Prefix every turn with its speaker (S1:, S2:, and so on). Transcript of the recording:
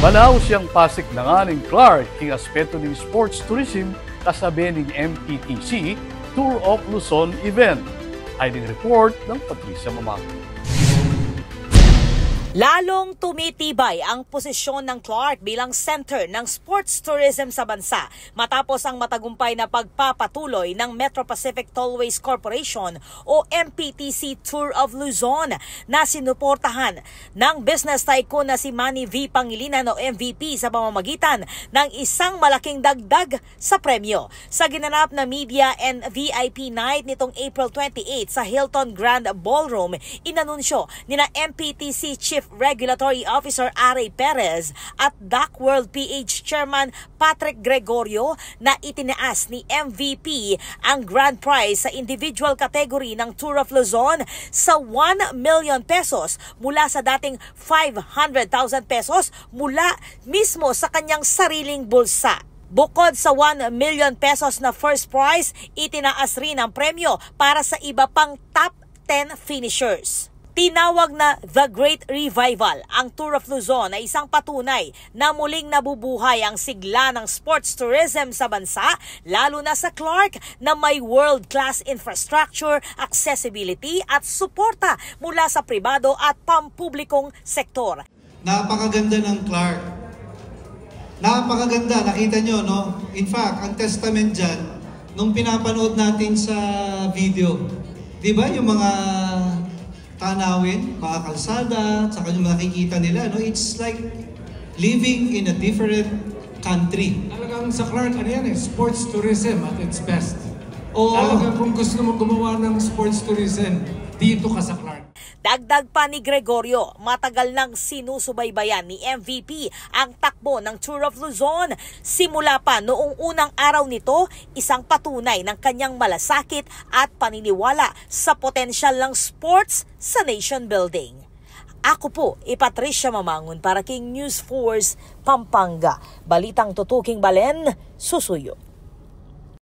S1: Manaw siyang pasik na nga ng Clark king aspeto ng sports tourism kasabi ng MPTC Tour of Luzon event. Hiding report ng Patricia Mamang.
S2: Lalong tumitibay ang posisyon ng Clark bilang center ng sports tourism sa bansa matapos ang matagumpay na pagpapatuloy ng Metro Pacific Tollways Corporation o MPTC Tour of Luzon na sinuportahan ng business tycoon na si Manny V. Pangilinan o MVP sa pamamagitan ng isang malaking dagdag sa premyo. Sa ginanap na media and VIP night nitong April 28 sa Hilton Grand Ballroom, inanunsyo nina MPTC Chief Regulatory Officer Aray Perez at DAC World PH Chairman Patrick Gregorio na itinaas ni MVP ang grand prize sa individual category ng Tour of Luzon sa 1 million pesos mula sa dating 500,000 pesos mula mismo sa kanyang sariling bulsa. Bukod sa 1 million pesos na first prize, itinaas rin ang premyo para sa iba pang top 10 finishers. Tinawag na The Great Revival ang Tour of Luzon ay isang patunay na muling nabubuhay ang sigla ng sports tourism sa bansa, lalo na sa Clark na may world-class infrastructure, accessibility at suporta mula sa pribado at pampublikong sektor.
S3: Napakaganda ng Clark. Napakaganda, nakita nyo, no? In fact, ang testament dyan, nung pinapanood natin sa video, di ba yung mga tanawin, mga kalsada, saka yung nakikita nila, no? It's like living in a different country.
S4: Talagang sa Clark, ano yan sports tourism at its best.
S3: Oo.
S4: Talagang kung gusto mo gumawa ng sports tourism, dito ka sa Clark.
S2: Dagdag pa ni Gregorio, matagal nang sinusubaybayan ni MVP ang takbo ng Tour of Luzon. Simula pa noong unang araw nito, isang patunay ng kanyang malasakit at paniniwala sa potensyal ng sports sa nation building. Ako po, Patricia Mamangon para King News Force, Pampanga. Balitang tutuking Balen, susuyo.